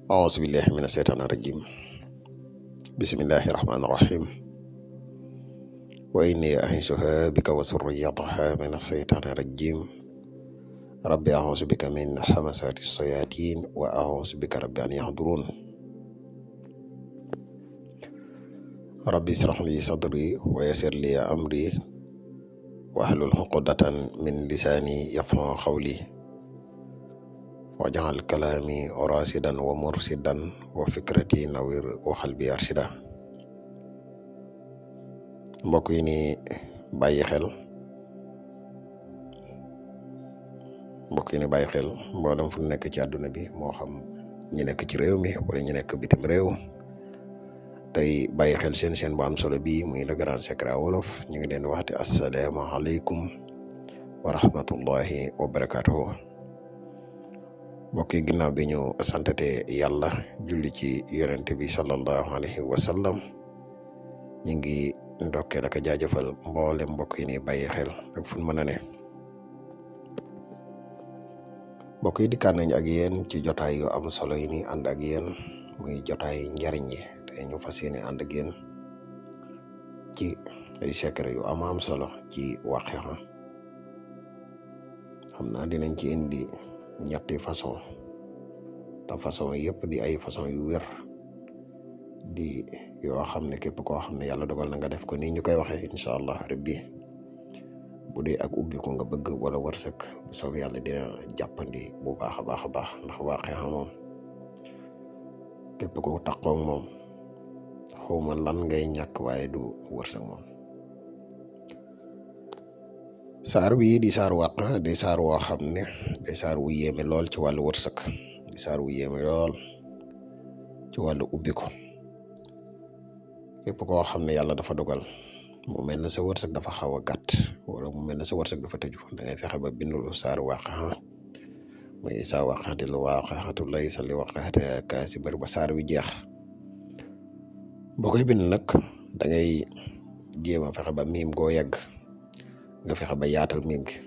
أعوذ بالله من الشيطان الرجيم بسم الله الرحمن الرحيم وإني أعيذها بك وذريتها من الشيطان الرجيم ربي أعوذ بك من همزات الشياطين وأعوذ بك ربي أن يحضرون ربي اشرح لي صدري ويسر لي أمري واحلل عقدة من لساني يفقهوا قولي واجعل كلامي راشدا ومرشدا وفكرتي نوير وقلبي أرشدا mbokk yi ni bàyyi xel mboolem fu nekk ci àdduna bi moo xam ñi nekk ci réew mi wala ñi nekk bitim réew tey bàyyi xel seen bu am solo bi muy le grand secret wolof ñu ngi leen waxte asalaamaaleykum wa rahmatullahi wa barakatuhu mbokk yi ginnaaw bi ñu santate yàlla julli ci yonente bi sallallahu alayhi wa sallam ñu ngi ndokkeel ak jaajëfal mboolem mbokk yi ni bàyyi xel ak fu mën a ne mbokk yi dikkaat nañ ak yéen ci jotaay yu am solo yi ni ànd ak yéen muy jotaay njariñ yi te ñu fas yéene ànd ak yéen ci ay secret yu am solo ci waqi'a xam naa dinañ ci indi ñetti façon te façon yëpp di ay façon yu wér di yoo xam ne képp koo xam ne yàlla dogal na nga def ko nii ñu koy waxee incha allah rabbi bu dee ak ubbi ko nga bëgg wala wërsëg bu soobee yàlla dina jàppandi bu baax a baax ndax waqi'a moom képp ko taxaw moom xawma lan ngay ñàkk waaye du wërsëg moom. saar bii di saar waqi'a di saar woo xam ne di saar wu yéeme lool ci wàllu wërsëg di saar wu yéeme lool ci wàllu ubbi ko képp koo xam ne yàlla dafa dogal mu mel ne sa wërsëg dafa xaw a gàtt wala mu mel ne sa wërsëg dafa tëju da ngay fexe ba bindul saar waqi'a muy saa waqatil waqi'atu laysa li waqa'atiha kaasiba ba saar wi jeex boo koy bind nag da ngay jéem a fexe ba miim goo yegg nga fexe ba yaatal miim gi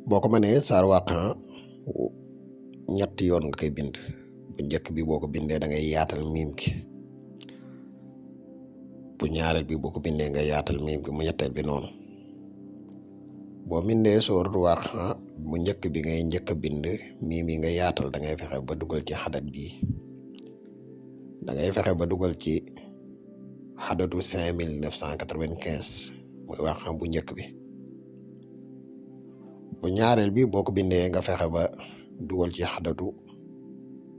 boo ko mënee saar waqi'a ñetti yoon nga koy bind bu njëkk bi boo ko bindee da ngay yaatal miim gi bu ñaareel bi boo ko bindee nga yaatal miim gi mu ñetteel bi noonu boo bindee sóoratu waqi'a bu njëkk bi ngay njëkk a bind miim yi nga yaatal da ngay fexe ba dugal ci xadat bi da ngay fexe ba dugal ci xadatu 5995 mooy waqi'a bu njëkk bi bu ñaareel bi boo ko bindee nga fexe ba dugal ci xadatu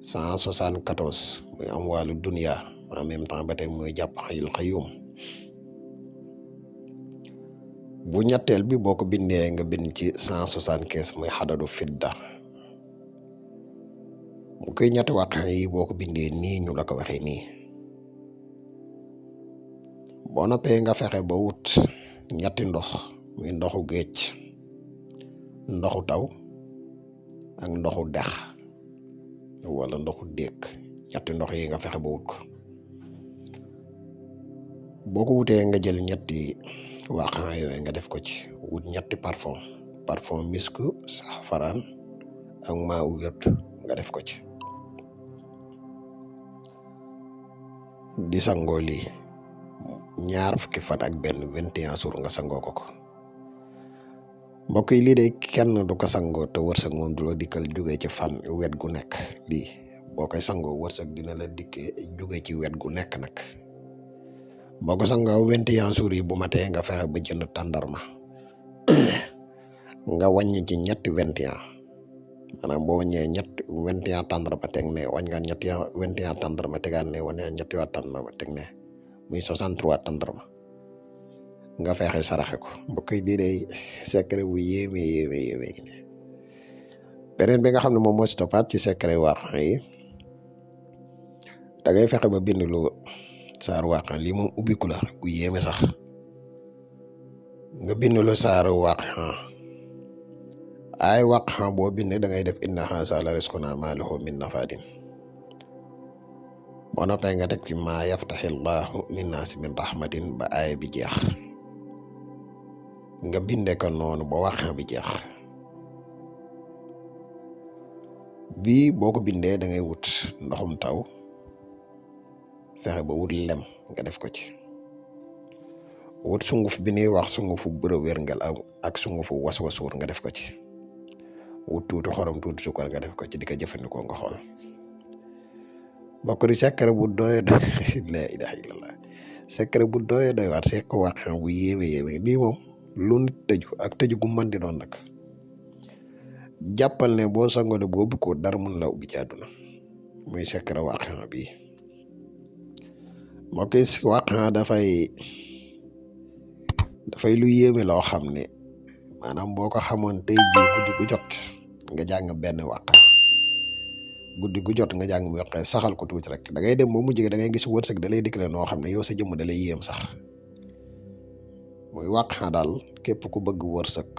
174 muy am wàllu dunya en même temps ba tey muy jàpp xayul xayum bu ñetteel bi boo ko bindee nga bind ci 175 muy xadadu fidda mu koy ñetti waqi'a yi boo ko bindee nii ñu la ko waxee nii boo noppee nga fexe ba wut ñetti ndox muy ndoxu géej ndoxu taw ak ndoxu dex wala ndoxu déeg ñetti ndox yi nga fexe ba wut ko boo ko wutee nga jël ñetti waqi'a yooyu nga def ko ci wut ñetti parfum misk safaraan ak maa u wér nga def ko ci di sangoo lii ñaar fukki fan ak benn 21 jours nga sangoo ko mbokk yi lii de kenn du ko sangoo te wërsëg moom du la dikkal jóge ci fan wet gu nekk lii boo koy sangoo wërsëg dina la dikkee jóge ci wet gu nekk nag boo ko sangoo 21 jours yi bu matee nga fexe ba jënd tàndarma nga wàññi ci ñetti 21 maanaam boo wàññee ñetti 21 tàndarma teg ne wàññi nga ñetti 21 tàndarma tegaat ne wane ñetti waa tàndarma teg ne muy 63 tàndarma nga fexe saraxe ko mbokk yi di day secret bu yéeme beneen bi nga xam ne moom moo si toppaat ci secret waqi'a yi da ngay fexe ba bind lu saar waqi'a lii moom ubbiku la gu yéeme sax nga bind lu saar waqi'a ay waqi'a boo bind da ngay def inna haza la rizquna ma lahu min nafadin boo noppee nga teg ci maa yaftaxillahu linnaasi min rahmatin ba aaya bi jeex nga binde ko noonu ba waqi'a bi jeex bii boo ko bindee da ngay wut ndoxum taw fexe ba wut lem nga def ko ci wut sunguf bi ñuy wax sungufu bërë wérngal ak sungufu was-wasuur nga def ko ci wut tuuti xorom tuuti sukar nga def ko ci di ko jëfandikoo nga xool mbokk di secret bu doy la ilaha illallah secret bu doy waat seq wax bu yéeme lii moom lu nit tëju ak tëju gu mën di doon nag jàppal ne boo sangoone boo ubbi ko dara mun la ubbi ci àdduna muy secret wax bi mbokk yi wax dafay lu yéeme loo xam ne maanaam boo ko xamoon tey jii guddi gu jot nga jàng benn wàq guddi gu jot nga jàng mu yokkee saxal ko tuuti rek da ngay dem ba mujj da ngay gis wërsëg da lay dikkale noo xam ne yow sa jëmm da lay yéem sax muy wàq daal képp ku bëgg wërsëg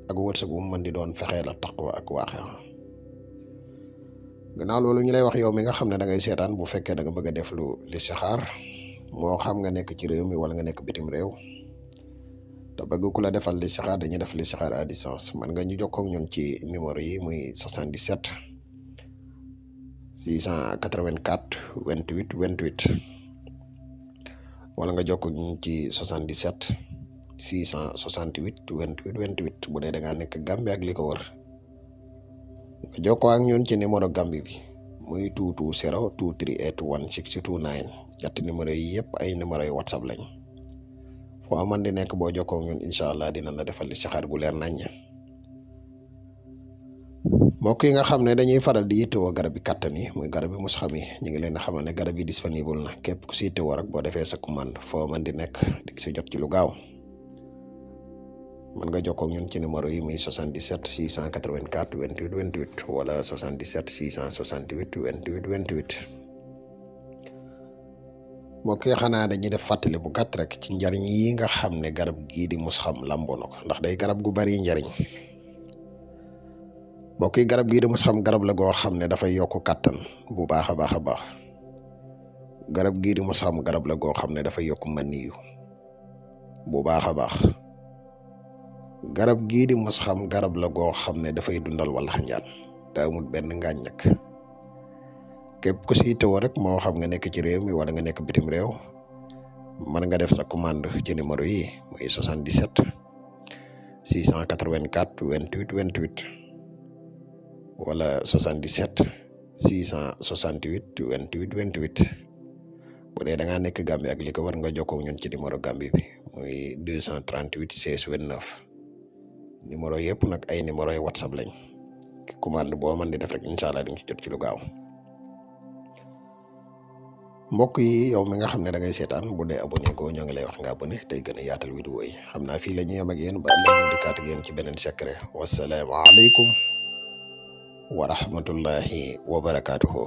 ak wërsëg bu mu mën di doon fexee la taqwa ak wàq gannaaw loolu ñu lay wax yow mi nga xam ne da ngay seetaan bu fekkee da nga bëgg a def lu listixaar moo xam nga nekk ci réew mi wala nga nekk bitim réew te bëgg ku la defal listixaar dañuy def listixaar à distance man nga ñu jokkoo ak ñun ci numéro yi muy 77 684 28 28 wala nga jokkoo ak ñun ci 77 668 28 28 bu dee da ngaa nekk Gambie ak li ko wër nga jokkoo ak ñun ci numéro Gambie bi muy 220 238 1629 ñetti numéro yi yëpp ay numéro yu WhatsApp lañ. foo man di nekk boo jokkoo ñun incha allah dina la defal listixaar gu leer naññ mbokk yi nga xam ne dañuy faral di yittewoo garab yi kàttan yi muy garab yi mus xam yi ñu ngi leen a xamal ne garab yi disponible na képp ku si yittewoo rek boo defee sa commande foo man di nekk di si jot ci lu gaaw mën nga jokkoo ñun ci numéro yi muy 77 684 28 28 wala 77 668 28 28. mbokk yi xanaa dañuy def fàttali bu gàtt rek ci njariñ yi nga xam ne garab gii di mus xam lamboo na ko ndax day garab gu bari njariñ mbokk yi garab gii di mus xam garab la goo xam ne dafay yokk kàttan bu baax a baax a baax garab gii di mus xam garab la goo xam ne dafay yokk maniyu bu baax a baax garab gii di mus xam garab la goo xam ne dafay dundal wala xanjaan te amul benn ngaañ nag képp ku si yittewoo rek moo xam nga nekk ci réew mi wala nga nekk bitim réew mën nga def sa commande ci numéro yi muy 77 684 28 28 wala 77 668 28 28 bu dee da ngaa nekk Gambie ak li ko war nga jokkoo ñun ci numéro Gambie bi muy 238 16 29 numéro yëpp nag ay numéro yi WhatsApp lañ commande boo mën di def rek incha allah di nga ci jot ci lu gaaw. mbokk yi yow mi nga xam ne da ngay seetaan bu dee abonné ko ñoo ngi lay wax nga abonné tey gën a yaatal vidéo yi xam naa fii la ñuy am ak yéen ba ñu dikkaat ak yéen ci beneen secret wassalaamu aleykum wa rahmatullahi wa barakaatuhu.